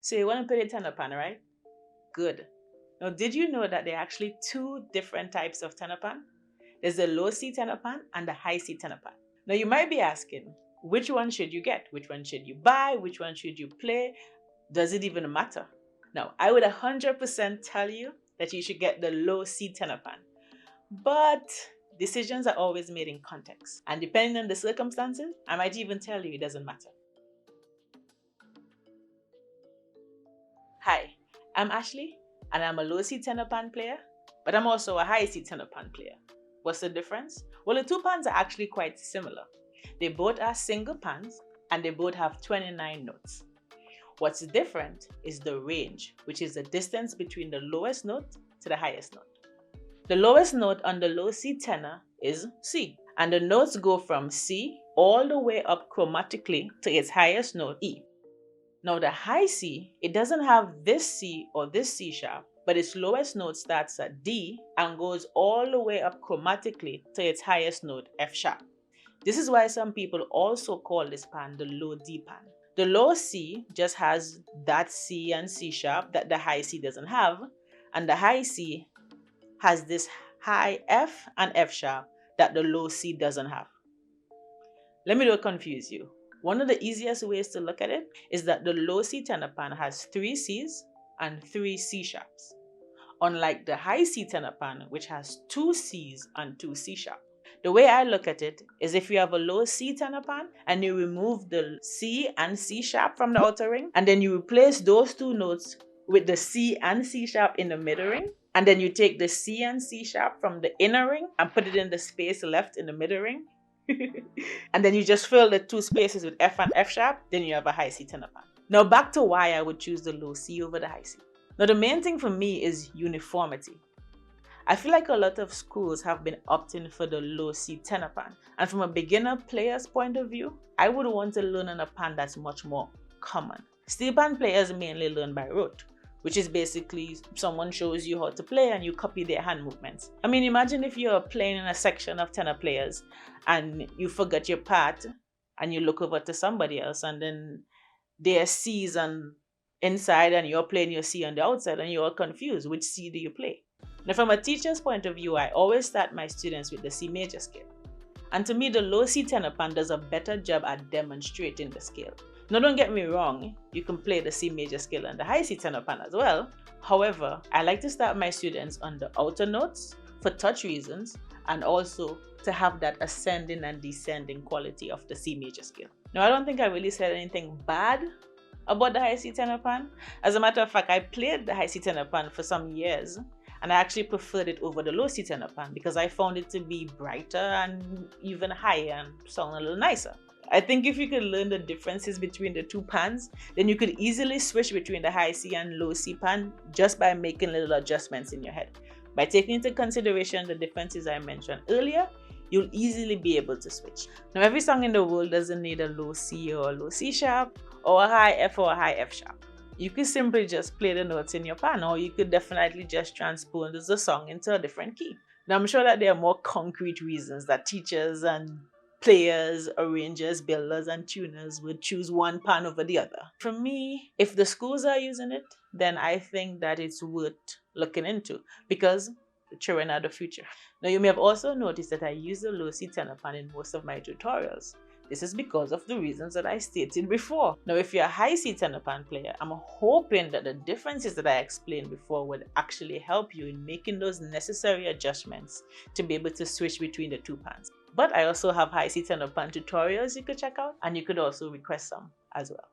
So you want to play the tenor pan, right? Good. Now, did you know that there are actually two different types of tenor pan? There's the low C tenor pan and the high C tenor pan. Now, you might be asking, which one should you get? Which one should you buy? Which one should you play? Does it even matter? Now, I would 100% tell you that you should get the low C tenor pan. But decisions are always made in context. And depending on the circumstances, I might even tell you it doesn't matter. Hi, I'm Ashley, and I'm a low C tenor pan player, but I'm also a high C tenor pan player. What's the difference? Well, the two pans are actually quite similar. They both are single pans, and they both have 29 notes. What's different is the range, which is the distance between the lowest note to the highest note. The lowest note on the low C tenor is C, and the notes go from C all the way up chromatically to its highest note, E. Now the high C, it doesn't have this C or this C sharp, but its lowest note starts at D and goes all the way up chromatically to its highest note, F sharp. This is why some people also call this pan the low D pan. The low C just has that C and C sharp that the high C doesn't have, and the high C has this high F and F sharp that the low C doesn't have. Let me not confuse you. One of the easiest ways to look at it is that the low C tenor pan has 3 C's and 3 C sharps, unlike the high C tenor pan, which has 2 C's and 2 C sharp. The way I look at it is if you have a low C tenor pan and you remove the C and C sharp from the outer ring, and then you replace those two notes with the C and C sharp in the middle ring, and then you take the C and C sharp from the inner ring and put it in the space left in the middle ring, and then you just fill the two spaces with F and F sharp, then you have a high C tenor pan. Now back to why I would choose the low C over the high C. Now the main thing for me is uniformity. I feel like a lot of schools have been opting for the low C tenor pan, and from a beginner player's point of view, I would want to learn on a pan that's much more common. Steel pan players mainly learn by rote, which is basically someone shows you how to play and you copy their hand movements. I mean, imagine if you're playing in a section of tenor players and you forget your part and you look over to somebody else and then their C's on inside and you're playing your C on the outside and you're confused. Which C do you play? Now, from a teacher's point of view, I always start my students with the C major scale. And to me, the low C tenor pan does a better job at demonstrating the scale. Now, don't get me wrong, you can play the C major scale and the high C tenor pan as well. However, I like to start my students on the outer notes for touch reasons and also to have that ascending and descending quality of the C major scale. Now, I don't think I really said anything bad about the high C tenor pan. As a matter of fact, I played the high C tenor pan for some years and I actually preferred it over the low C tenor pan because I found it to be brighter and even higher and sound a little nicer. I think if you could learn the differences between the two pans, then you could easily switch between the high C and low C pan just by making little adjustments in your head. By taking into consideration the differences I mentioned earlier, you'll easily be able to switch. Now, every song in the world doesn't need a low C or a low C sharp or a high F or a high F sharp. You could simply just play the notes in your pan, or you could definitely just transpose the song into a different key. Now, I'm sure that there are more concrete reasons that teachers and players, arrangers, builders, and tuners would choose one pan over the other. For me, if the schools are using it, then I think that it's worth looking into because the children are the future. Now, you may have also noticed that I use the low C tenor pan in most of my tutorials. This is because of the reasons that I stated before. Now, if you're a high C tenor pan player, I'm hoping that the differences that I explained before would actually help you in making those necessary adjustments to be able to switch between the two pans. But I also have high C tenor pan tutorials you could check out, and you could also request some as well.